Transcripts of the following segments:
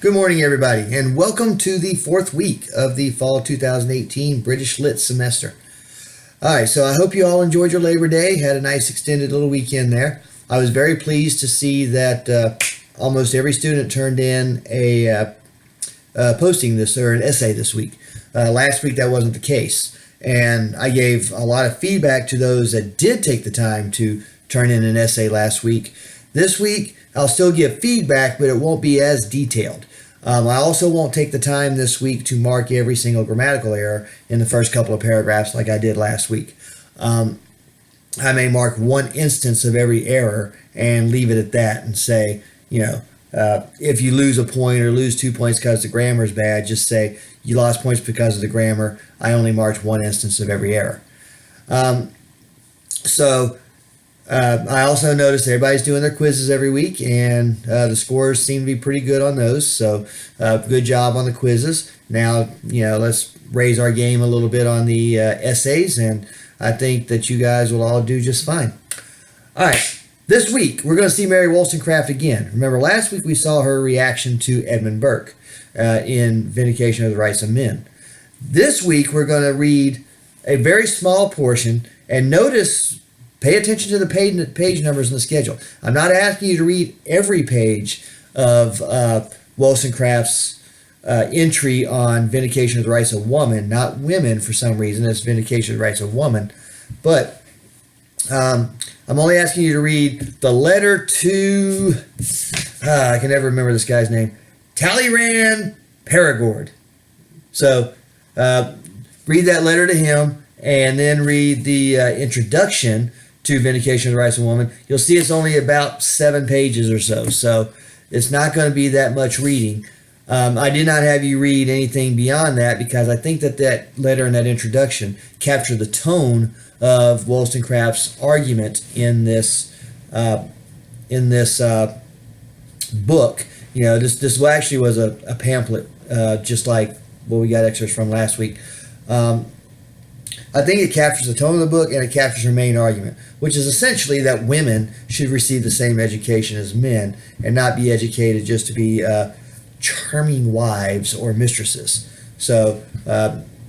Good morning, everybody, and welcome to the fourth week of the fall 2018 British Lit semester. All right, so I hope you all enjoyed your Labor Day, had a nice extended little weekend there. I was very pleased to see that almost every student turned in a posting this or an essay this week. Last week that wasn't the case, and I gave a lot of feedback to those that did take the time to turn in an essay last week. This week, I'll still give feedback, but it won't be as detailed. I also won't take the time this week to mark every single grammatical error in the first couple of paragraphs like I did last week. I may mark one instance of every error and leave it at that and say, if you lose a point or lose 2 points because the grammar is bad, just say you lost points because of the grammar. I only marked one instance of every error. I also noticed everybody's doing their quizzes every week, and the scores seem to be pretty good on those. So good job on the quizzes. Now, let's raise our game a little bit on the essays, and I think that you guys will all do just fine. All right, this week we're going to see Mary Wollstonecraft again. Remember, last week we saw her reaction to Edmund Burke in Vindication of the Rights of Men. This week we're going to read a very small portion, and pay attention to the page numbers in the schedule. I'm not asking you to read every page of Wollstonecraft's entry on Vindication of the Rights of Woman, not women for some reason. It's Vindication of the Rights of Woman. But I'm only asking you to read the letter to, I can never remember this guy's name, Talleyrand Perigord. So read that letter to him, and then read the introduction to Vindication of the Rights of Woman. You'll see it's only about 7 pages or so, so it's not going to be that much reading. I did not have you read anything beyond that because I think that letter and that introduction capture the tone of Wollstonecraft's argument in this book. This actually was a pamphlet, just like what we got extras from last week. I think it captures the tone of the book, and it captures her main argument, which is essentially that women should receive the same education as men and not be educated just to be charming wives or mistresses. So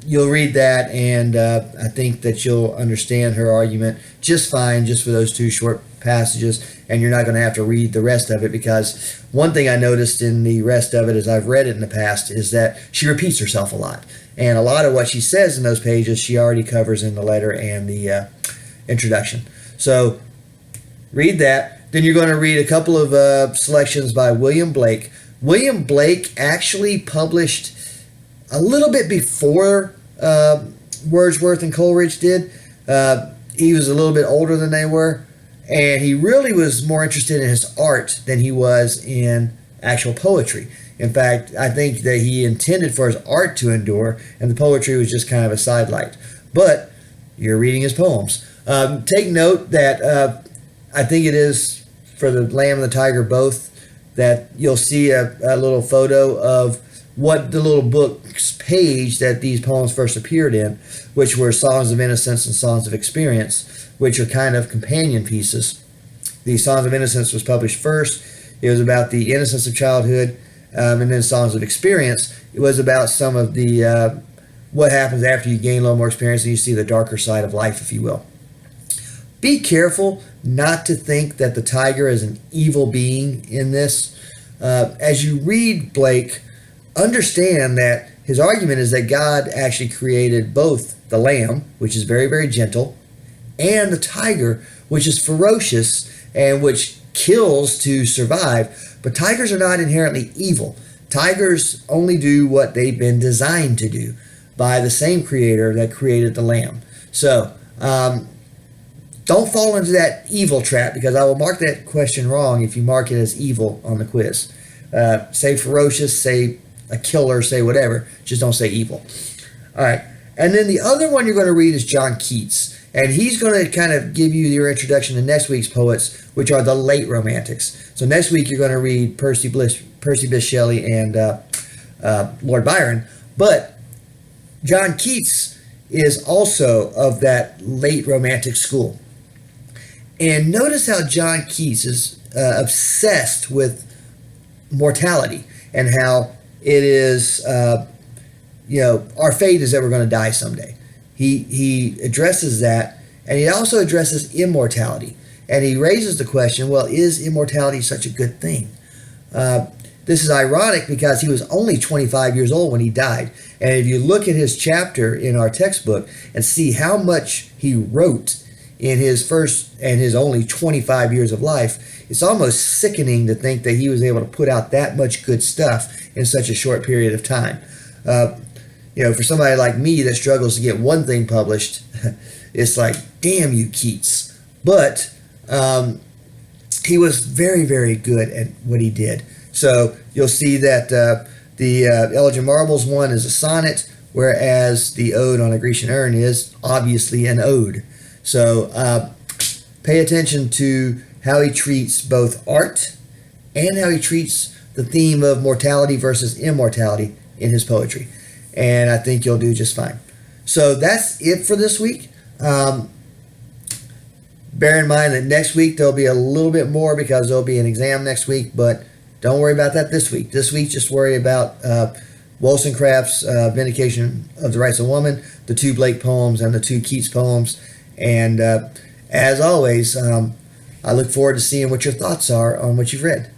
you'll read that, and I think that you'll understand her argument just fine, just for those 2 short passages, and you're not going to have to read the rest of it, because one thing I noticed in the rest of it, as I've read it in the past, is that she repeats herself a lot. And a lot of what she says in those pages, she already covers in the letter and the introduction. So read that. Then you're going to read a couple of selections by William Blake. William Blake actually published a little bit before Wordsworth and Coleridge did. He was a little bit older than they were, and he really was more interested in his art than he was in actual poetry. In fact, I think that he intended for his art to endure, and the poetry was just kind of a sidelight. But you're reading his poems. Take note that I think it is for the Lamb and the Tiger both, that you'll see a little photo of what the little book's page that these poems first appeared in, which were Songs of Innocence and Songs of Experience, which are kind of companion pieces. The Songs of Innocence was published first. It was about the innocence of childhood. And then Songs of Experience, it was about some of the what happens after you gain a little more experience and you see the darker side of life, if you will. Be careful not to think that the tiger is an evil being in this. As you read Blake, understand that his argument is that God actually created both the lamb, which is very, very gentle, and the tiger, which is ferocious and which kills to survive. But tigers are not inherently evil. Tigers only do what they've been designed to do by the same creator that created the lamb. So don't fall into that evil trap, because I will mark that question wrong if you mark it as evil on the quiz. Say ferocious, say a killer, say whatever. Just don't say evil. All right. And then the other one you're going to read is John Keats. And he's going to kind of give you your introduction to next week's poets, which are the late Romantics. So next week you're going to read Percy Bysshe Shelley and Lord Byron. But John Keats is also of that late Romantic school. And notice how John Keats is obsessed with mortality. and how it is, our fate is that we're going to die someday. He addresses that, and he also addresses immortality. And he raises the question, well, is immortality such a good thing? This is ironic because he was only 25 years old when he died. And if you look at his chapter in our textbook and see how much he wrote in his first and his only 25 years of life, it's almost sickening to think that he was able to put out that much good stuff in such a short period of time. For somebody like me that struggles to get one thing published, it's like, damn you, Keats. But he was very, very good at what he did. So you'll see that the Elegy Marbles one is a sonnet, whereas the Ode on a Grecian Urn is obviously an ode. So pay attention to how he treats both art and how he treats the theme of mortality versus immortality in his poetry. And I think you'll do just fine. So that's it for this week. Bear in mind that next week there'll be a little bit more because there'll be an exam next week, but don't worry about that this week. This week, just worry about Wollstonecraft's Vindication of the Rights of Woman, the 2 Blake poems, and the 2 Keats poems. And as always, I look forward to seeing what your thoughts are on what you've read.